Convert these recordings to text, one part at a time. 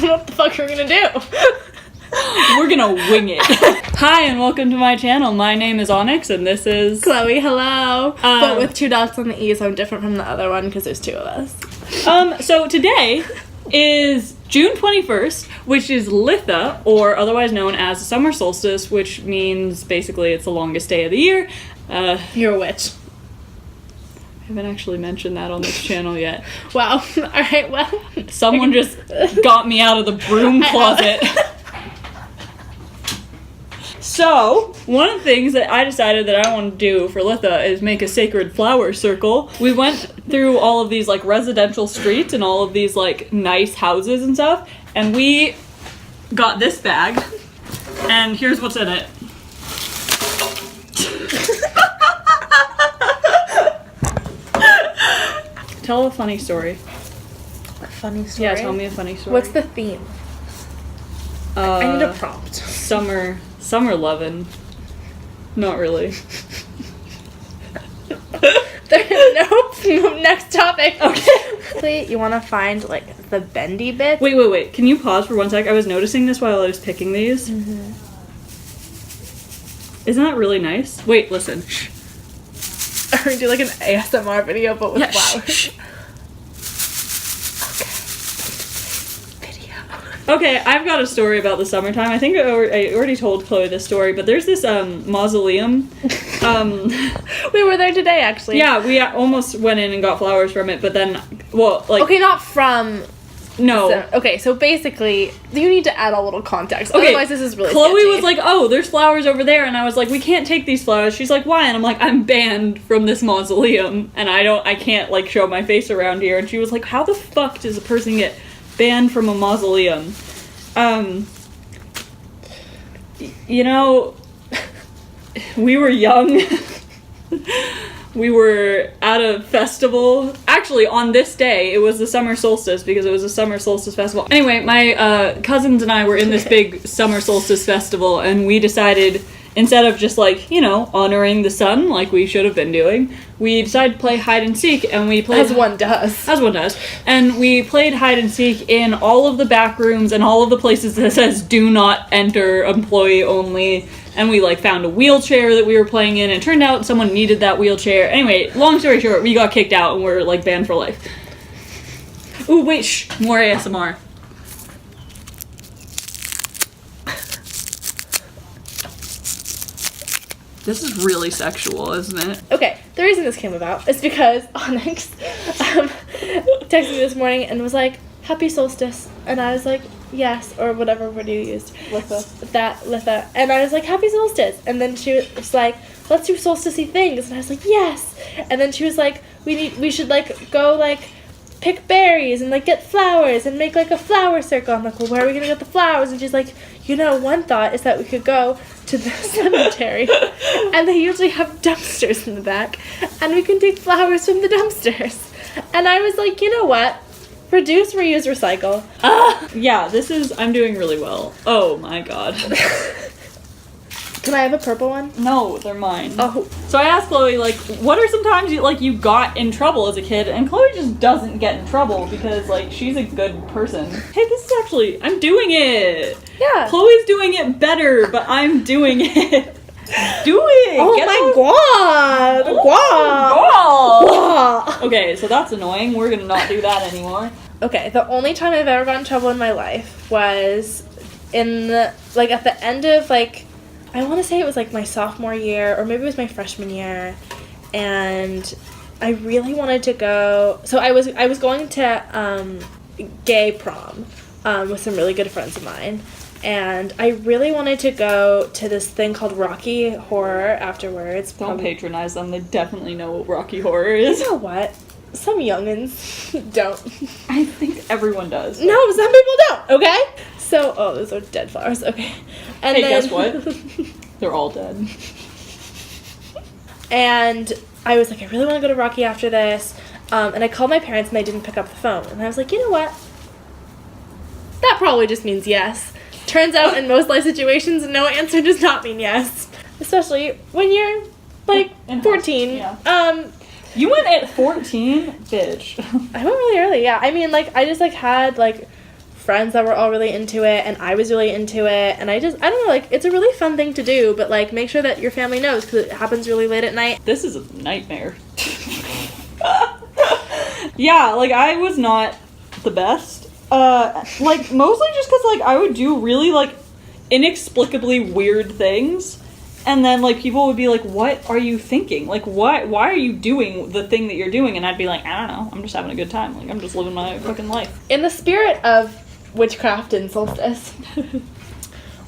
don't know what the fuck we're gonna do. We're gonna wing it. Hi, and welcome to my channel. My name is Onyx, and this is... Chloe, hello. But with 2 dots on the E, so I'm different from the other one because there's 2 of us. So today is June 21st, which is Litha, or otherwise known as the summer solstice, which means basically it's the longest day of the year. You're a witch. I haven't actually mentioned that on this channel yet. Wow. Alright, well. Someone just got me out of the broom closet. So, one of the things that I decided that I want to do for Litha is make a sacred flower circle. We went through all of these like residential streets and all of these like nice houses and stuff, and we got this bag, and here's what's in it. Tell a funny story. A funny story? Yeah, tell me a funny story. What's the theme? I need a prompt. Summer lovin'. Not really. Nope. Next topic. Okay. You want to find like the bendy bits? Wait. Can you pause for 1 sec? I was noticing this while I was picking these. Mm-hmm. Isn't that really nice? Wait, listen. Shh. Or we do like an ASMR video, but with flowers. Shh. Okay, I've got a story about the summertime. I think I already told Chloe this story, but there's this mausoleum. We were there today, actually. Yeah, we almost went in and got flowers from it, but then, well, like... Okay, not from... No. So basically, you need to add a little context. Okay, otherwise this is really Chloe sketchy. was like, oh, there's flowers over there, and I was like, we can't take these flowers. She's like, why? And I'm like, I'm banned from this mausoleum, and I can't, like, show my face around here. And she was like, how the fuck does a person get banned from a mausoleum? You know, we were young. We were at a festival. Actually, on this day, it was the summer solstice because it was a summer solstice festival. Anyway, my cousins and I were in this big summer solstice festival, and we decided, instead of just like, you know, honoring the sun like we should have been doing, we decided to play hide and seek, and we played... As one does. As one does. And we played hide and seek in all of the back rooms and all of the places that says, do not enter, employee only. And we, like, found a wheelchair that we were playing in, and it turned out someone needed that wheelchair. Anyway, long story short, we got kicked out, and we're, like, banned for life. Ooh, wait, shh. More ASMR. This is really sexual, isn't it? Okay, the reason this came about is because Onyx texted me this morning and was like, happy solstice. And I was like, yes, or whatever word you used. Litha. And I was like, happy solstice. And then she was like, let's do solstice-y things. And I was like, yes. And then she was like, we should like go like pick berries and like get flowers and make like a flower circle. I'm like, well, where are we gonna get the flowers? And she's like, you know, one thought is that we could go to the cemetery and they usually have dumpsters in the back and we can take flowers from the dumpsters. And I was like, you know what? Reduce, reuse, recycle. Yeah, I'm doing really well. Oh my god. Can I have a purple one? No, they're mine. Oh. So I asked Chloe, like, what are some times you got in trouble as a kid? And Chloe just doesn't get in trouble because, like, she's a good person. Hey, this is actually, I'm doing it! Yeah. Chloe's doing it better, but I'm doing it. Do it! Oh my god! Wow! Okay, so that's annoying. We're gonna not do that anymore. Okay, the only time I've ever gotten in trouble in my life was in the, like, at the end of, like, I want to say it was like my sophomore year, or maybe it was my freshman year, and I really wanted to go. So I was going to gay prom with some really good friends of mine, and I really wanted to go to this thing called Rocky Horror afterwards. Don't patronize them. They definitely know what Rocky Horror is. You know what? Some youngins don't. I think everyone does. No, some people don't. Okay. So, oh, those are dead flowers. Okay. And hey, then, guess what? They're all dead. And I was like, I really want to go to Rocky after this. And I called my parents and they didn't pick up the phone. And I was like, you know what? That probably just means yes. Turns out in most life situations, no answer does not mean yes. Especially when you're like in 14. Yeah. You went at 14? Bitch. I went really early, yeah. I mean, like, I just, like, had, like, friends that were all really into it, and I was really into it, and I don't know, like, it's a really fun thing to do, but, like, make sure that your family knows, because it happens really late at night. This is a nightmare. Yeah, like, I was not the best. Like, mostly just because, like, I would do really, like, inexplicably weird things, and then, like, people would be like, what are you thinking? Like, why are you doing the thing that you're doing? And I'd be like, I don't know, I'm just having a good time. Like, I'm just living my fucking life. In the spirit of witchcraft and solstice,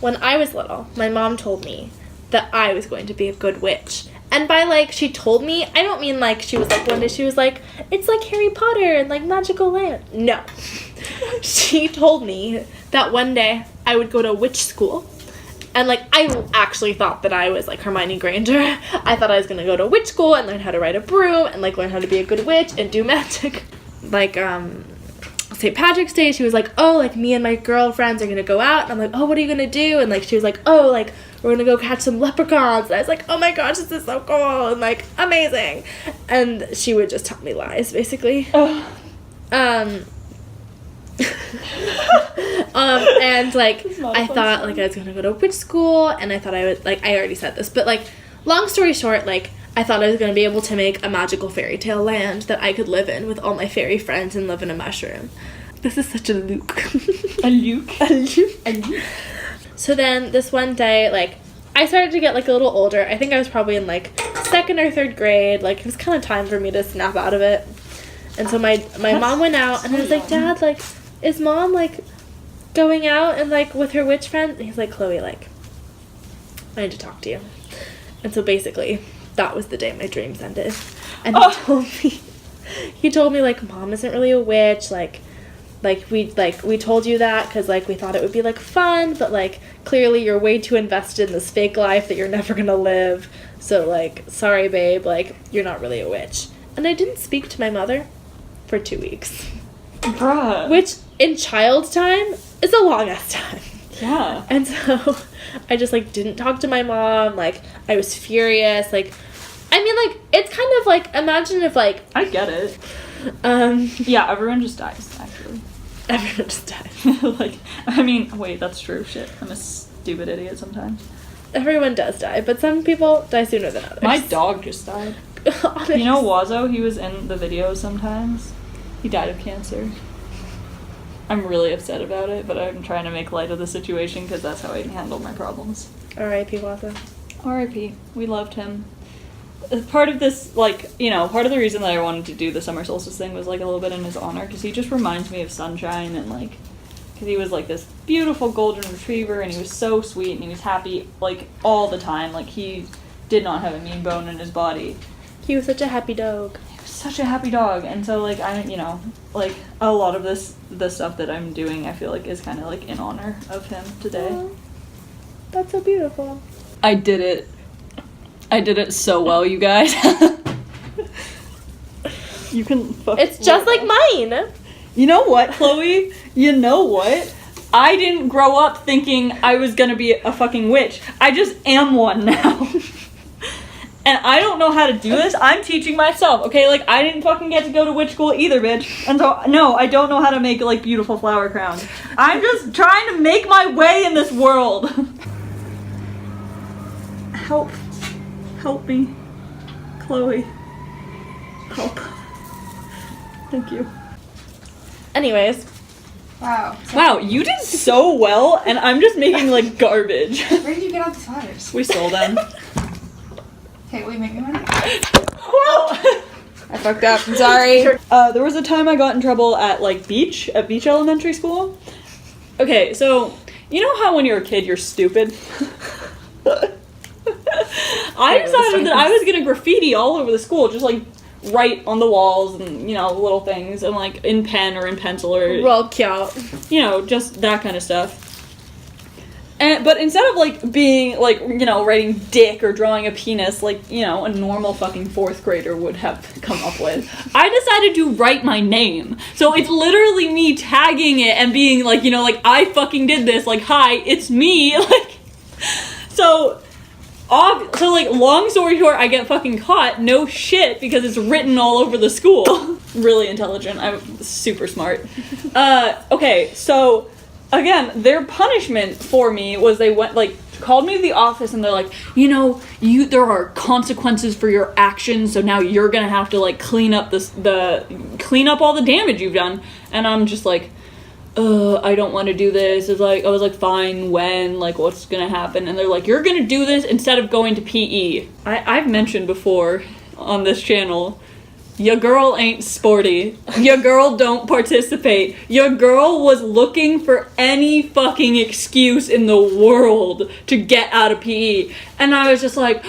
when I was little, my mom told me that I was going to be a good witch. And by, like, she told me, I don't mean, like, she was, like, one day she was, like, it's like Harry Potter and, like, magical land. No. She told me that one day I would go to witch school. And, like, I actually thought that I was, like, Hermione Granger. I thought I was going to go to witch school and learn how to ride a broom and, like, learn how to be a good witch and do magic. Like, St. Patrick's Day, she was like, oh, like, me and my girlfriends are going to go out. And I'm like, oh, what are you going to do? And, like, she was like, oh, like, we're going to go catch some leprechauns. And I was like, oh, my gosh, this is so cool. And, like, amazing. And she would just tell me lies, basically. And, like, I thought, like, I was gonna go to witch school, and I thought I would, like, I already said this, but, like, long story short, like, I thought I was gonna be able to make a magical fairy tale land that I could live in with all my fairy friends and live in a mushroom. This is such a Luke. A Luke? A Luke. A Luke. So then, this one day, like, I started to get, like, a little older. I think I was probably in, like, 2nd or 3rd grade. Like, it was kind of time for me to snap out of it. And so my mom went out, and I was like, Dad, like, is Mom, like, going out and, like, with her witch friends? And he's like, Chloe, like, I need to talk to you. And so basically, that was the day my dreams ended. And he told me, like, Mom isn't really a witch, like, we told you that because, like, we thought it would be, like, fun, but, like, clearly you're way too invested in this fake life that you're never gonna live. So, like, sorry, babe, like, you're not really a witch. And I didn't speak to my mother for 2 weeks. Bruh. Which, in child time, is a long-ass time. Yeah. And so, I just, like, didn't talk to my mom. Like, I was furious. Like, I mean, like, it's kind of, like, imagine if, like... I get it. Yeah, everyone just dies, actually. Everyone just dies. Like, I mean, wait, that's true. Shit. I'm a stupid idiot sometimes. Everyone does die, but some people die sooner than others. My dog just died. Honest. You know Wazo? He was in the videos sometimes. He died of cancer. I'm really upset about it, but I'm trying to make light of the situation because that's how I handle my problems. R.I.P. Wazo. R.I.P. We loved him. Part of this, like, you know, part of the reason that I wanted to do the summer solstice thing was, like, a little bit in his honor because he just reminds me of sunshine and, like, because he was, like, this beautiful golden retriever and he was so sweet and he was happy, like, all the time. Like, he did not have a mean bone in his body. He was such a happy dog. He was such a happy dog. And so, like, I, you know, like, a lot of the stuff that I'm doing, I feel like, is kind of, like, in honor of him today. Aww. That's so beautiful. I did it. I did it so well, you guys. You can fuck. It's just like mine. You know what, Chloe? You know what? I didn't grow up thinking I was gonna be a fucking witch. I just am one now. And I don't know how to do this. I'm teaching myself, okay? Like, I didn't fucking get to go to witch school either, bitch. And so, no, I don't know how to make, like, beautiful flower crowns. I'm just trying to make my way in this world. Help. Help me. Chloe. Help. Thank you. Anyways. Wow. Wow, you did so well, and I'm just making, like, garbage. Where did you get all these flowers? We stole them. Okay, will you make me one? Well, I fucked up. I'm sorry. there was a time I got in trouble at, like, Beach Elementary School. Okay, so, you know how when you're a kid, you're stupid? I decided that I was gonna graffiti all over the school, just, like, write on the walls and, you know, little things, and, like, in pen or in pencil or... Well, cute. You know, just that kind of stuff. But instead of, like, being, like, you know, writing dick or drawing a penis, like, you know, a normal fucking 4th grader would have come up with, I decided to write my name. So it's literally me tagging it and being, like, you know, like, I fucking did this, like, hi, it's me, like, so... So, like, long story short, I get fucking caught. No shit, because it's written all over the school. Really intelligent. I'm super smart. Okay, so, again, their punishment for me was they went, like, called me to the office and they're like, you know, there are consequences for your actions, so now you're gonna have to, like, clean up clean up all the damage you've done. And I'm just like, I don't want to do this. It's like, I was like, fine, when, like, what's gonna happen? And they're like, you're gonna do this instead of going to PE. I've mentioned before on this channel, your girl ain't sporty. Your girl don't participate. Your girl was looking for any fucking excuse in the world to get out of PE. And I was just like,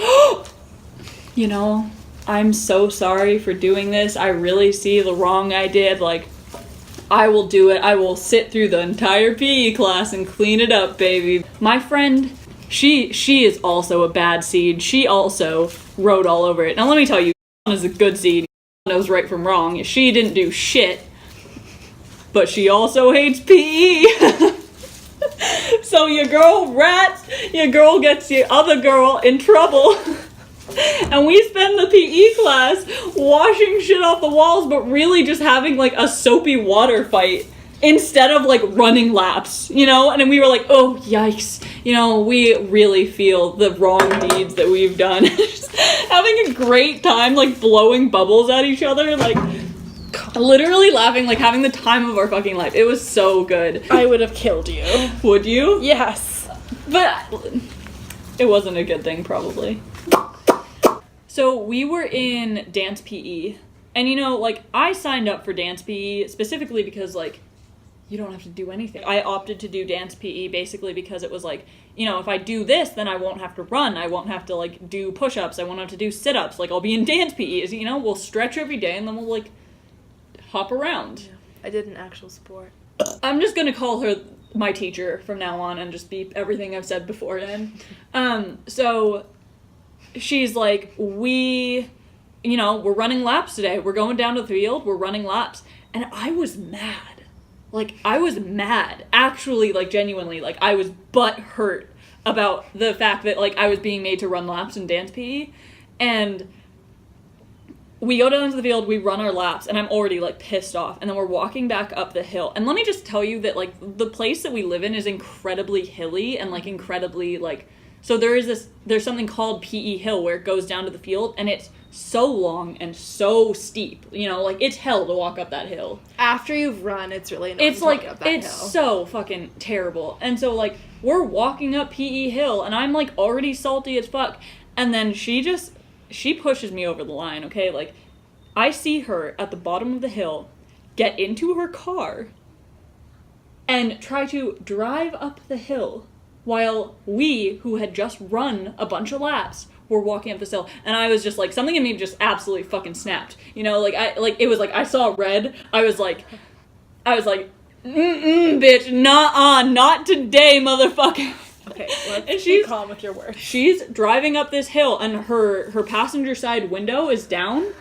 you know, I'm so sorry for doing this. I really see the wrong I did. Like, I will do it. I will sit through the entire PE class and clean it up, baby. My friend, she is also a bad seed. She also wrote all over it. Now let me tell you, is a good seed. Knows right from wrong. She didn't do shit, but she also hates PE. So your girl gets your other girl in trouble. And we spend the PE class washing shit off the walls, but really just having, like, a soapy water fight instead of, like, running laps, you know? And then we were like, oh, yikes. You know, we really feel the wrong deeds that we've done. Just having a great time, like, blowing bubbles at each other, like, literally laughing, like, having the time of our fucking life. It was so good. I would have killed you. Would you? Yes. But it wasn't a good thing, probably. So we were in dance PE, and, you know, like, I signed up for dance PE specifically because, like, you don't have to do anything. I opted to do dance PE basically because it was like, you know, if I do this, then I won't have to run. I won't have to, like, do push-ups. I won't have to do sit-ups. Like, I'll be in dance PE. You know, we'll stretch every day and then we'll, like, hop around. Yeah, I did an actual sport. I'm just gonna call her my teacher from now on and just beep everything I've said beforehand. So she's like, we're running laps today. We're going down to the field. We're running laps. And I was mad. Like, I was mad. Actually, like, genuinely, like, I was butthurt about the fact that, like, I was being made to run laps in dance PE. And we go down to the field, we run our laps, and I'm already, like, pissed off. And then we're walking back up the hill. And let me just tell you that, like, the place that we live in is incredibly hilly and, like, incredibly, like... So there's something called PE Hill where it goes down to the field, and it's so long and so steep. You know, like, it's hell to walk up that hill. After you've run, it's really annoying to walk up that hill. It's so fucking terrible. And so, like, we're walking up PE Hill, and I'm, like, already salty as fuck. And then she pushes me over the line, okay? Like, I see her at the bottom of the hill get into her car and try to drive up the hill while we, who had just run a bunch of laps, were walking up this hill. And I was just like, something in me just absolutely fucking snapped. You know, like, it was like, I saw red. I was like, bitch, not today, motherfucker. Okay, let's be calm with your words. She's driving up this hill, and her passenger side window is down.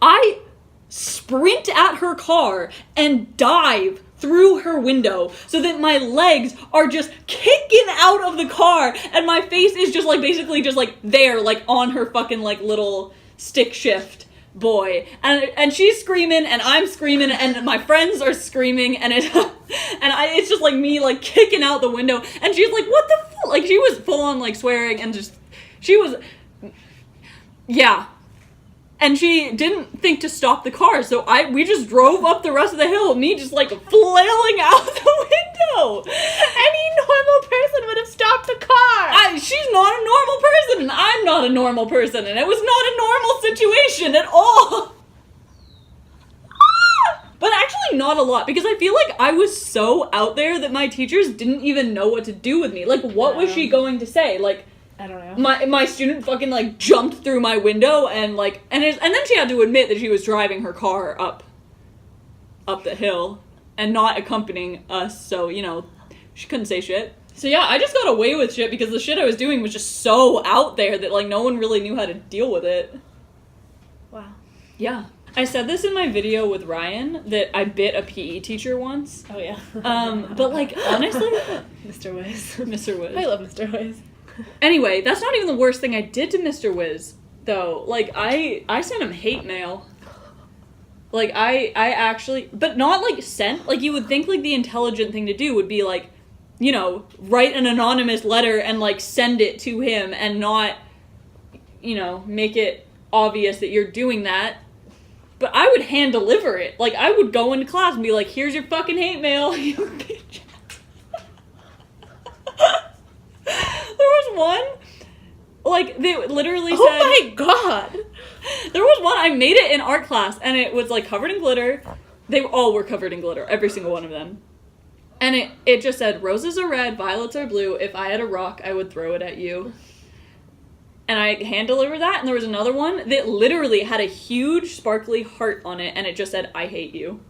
I sprint at her car and dive through her window so that my legs are just kicking out of the car and my face is just, like, basically just, like, there, like, on her fucking, like, little stick shift boy. And she's screaming and I'm screaming and my friends are screaming and it's just, like, me, like, kicking out the window. And she's like, what the fuck? Like, she was full on, like, swearing and just, she was, yeah. And she didn't think to stop the car, so we just drove up the rest of the hill, me just, like, flailing out the window. Any normal person would have stopped the car. She's not a normal person, and I'm not a normal person, and it was not a normal situation at all. But actually not a lot, because I feel like I was so out there that my teachers didn't even know what to do with me. Like, what was she going to say? Like, I don't know. My student fucking, like, jumped through my window and, like, and then she had to admit that she was driving her car up the hill and not accompanying us, so, you know, she couldn't say shit. So yeah, I just got away with shit because the shit I was doing was just so out there that, like, no one really knew how to deal with it. Wow. Yeah. I said this in my video with Ryan, that I bit a PE teacher once. Oh, yeah. But, like, honestly... Mr. Wiz. Mr. Wiz. I love Mr. Wiz. Anyway, that's not even the worst thing I did to Mr. Wiz, though. Like, I sent him hate mail. Like, I actually... But not, like, sent. Like, you would think, like, the intelligent thing to do would be, like, you know, write an anonymous letter and, like, send it to him and not, you know, make it obvious that you're doing that. But I would hand deliver it. Like, I would go into class and be like, here's your fucking hate mail, you bitch. There was one, like, they literally said... Oh my god! There was one, I made it in art class, and it was, like, covered in glitter. They all were covered in glitter, every single one of them. And it just said, roses are red, violets are blue. If I had a rock, I would throw it at you. And I hand-delivered that, and there was another one that literally had a huge, sparkly heart on it, and it just said, I hate you.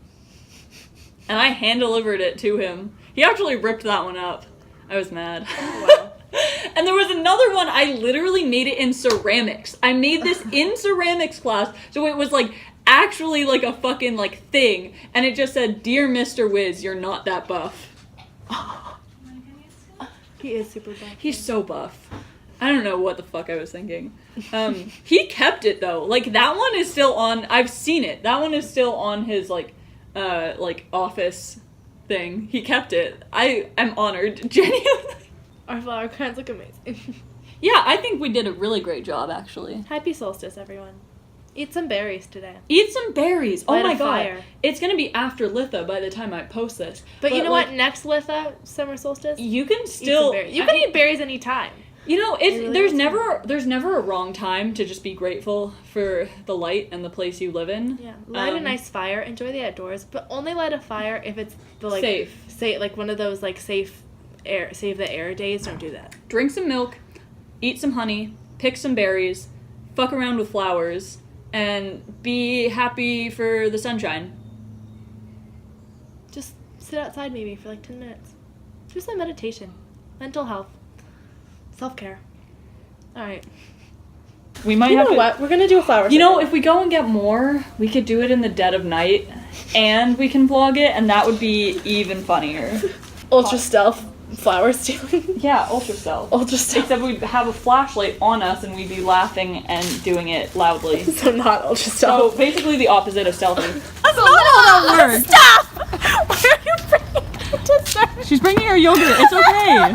And I hand-delivered it to him. He actually ripped that one up. I was mad. Wow. And there was another one, I literally made it in ceramics. I made this in ceramics class, so it was, like, actually, like, a fucking, like, thing. And it just said, Dear Mr. Wiz, you're not that buff. He is super buff. He's so buff. I don't know what the fuck I was thinking. He kept it, though. Like, that one is still on... I've seen it. That one is still on his, like, office thing. He kept it. I am honored, genuinely. Our flower crowns look amazing. Yeah, I think we did a really great job, actually. Happy solstice, everyone. Eat some berries today. Eat some berries. Light Oh my a god. fire. It's gonna be after Litha by the time I post this. But you know like, what? Next Litha, summer solstice, You can eat some still... berries. You can eat berries anytime. You know, it's really there's never a wrong time to just be grateful for the light and the place you live in. Yeah. Light a nice fire. Enjoy the outdoors, but only light a fire if it's the like safe. like one of those like save the air days. Don't do that. Drink some milk, eat some honey, pick some berries, fuck around with flowers, and be happy for the sunshine. Just sit outside maybe for like 10 minutes. Do some meditation, mental health, self-care. All right. We might You have know to... what? We're gonna do a flower. You know, circle. if we go and get more, we could do it in the dead of night, and we can vlog it, and that would be even funnier. Ultra stealth flower stealing. Yeah, ultra stealth. Ultra stealth. Except we'd have a flashlight on us, and we'd be laughing and doing it loudly. So not ultra So stealth. basically the opposite of stealthy. That's not how that works. Stop! Why are you bringing it to start? She's bringing her yogurt. It's okay.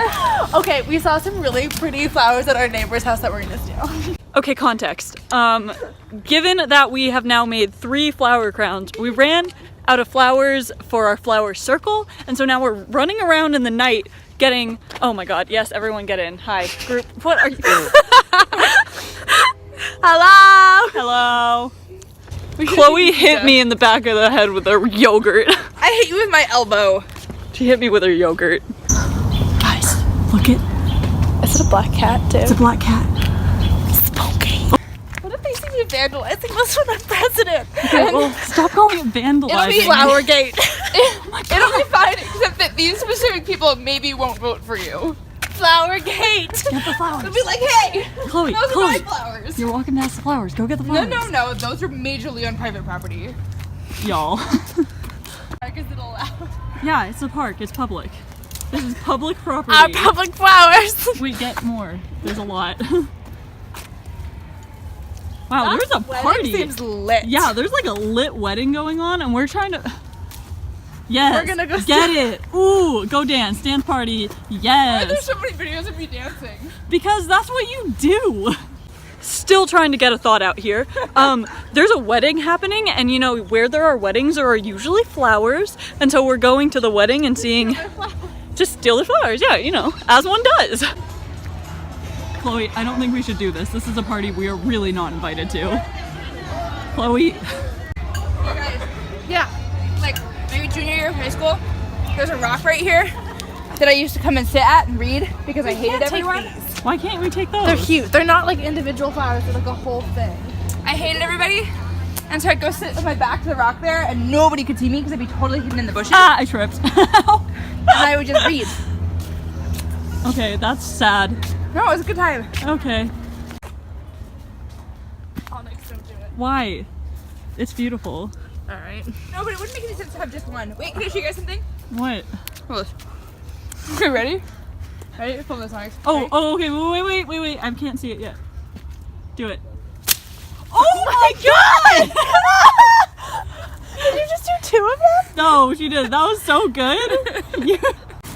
Okay, we saw some really pretty flowers at our neighbor's house that we're gonna steal. Okay, context. Given that we have now made 3 flower crowns, we ran out of flowers for our flower circle, and so now we're running around in the night getting... Oh my god, yes, everyone get in. Hi, group. What are you... Hello! Hello. Chloe hit me in the back of the head with her yogurt. I hit you with my elbow. She hit me with her yogurt. Guys, look at... Is it a black cat too? It's a black cat. Spooky. What if they see me vandalizing this when I'm president? Okay, well, stop calling it vandalizing. It'll be Flowergate. It'll be fine, except that these specific people maybe won't vote for you. Flowergate. Get the flowers. They'll be like, hey, Chloe, those Chloe. are my flowers. You're walking past the flowers. Go get the No, flowers. no, those are majorly on private property. Y'all. Park is it allowed? Yeah, it's a park. It's public. This is public property. Our public flowers. We get more. There's a lot. Wow, there's a party. Seems lit. Yeah, there's like a lit wedding going on, and we're trying to... Yes, We're gonna go get it. Ooh, go dance. Dance party. Why Yes. are there so many videos of me dancing? Because that's what you do. Still trying to get a thought out here. There's a wedding happening, and you know, where there are weddings, there are usually flowers, and so we're going to the wedding and seeing... Just steal the flowers, yeah, you know, as one does. Chloe, I don't think we should do this. This is a party we are really not invited to. Chloe. Yeah, like maybe junior year of high school, there's a rock right here that I used to come and sit at and read because I hated everyone. Why can't we take those? They're cute. They're not like individual flowers. They're like a whole thing. I hated everybody, and so I'd go sit with my back to the rock there, and nobody could see me because I'd be totally hidden in the bushes. Ah, I tripped. And I would just read. Okay, that's sad. No, it was a good time. Okay. Onyx, don't do it. Why? It's beautiful. All right. No, but it wouldn't make any sense to have just one. Wait, can I show you guys something? What? Hold on. Okay, ready? Ready? Film this, Onyx. Oh, okay, wait. I can't see it yet. Do it. Oh my god! Did you just do 2 of them? No, she did. That was so good.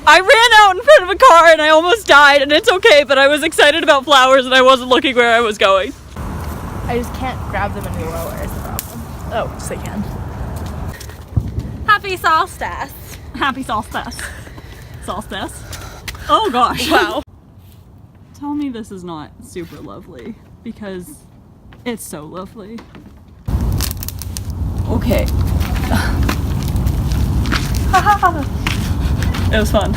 I ran out in front of a car and I almost died, and it's okay, but I was excited about flowers and I wasn't looking where I was going. I just can't grab them any lower is the problem. Oh, yes I can. Happy Solstice. Happy solstice. Solstice. Oh gosh. Wow. Tell me this is not super lovely, because it's so lovely. Okay. It was fun.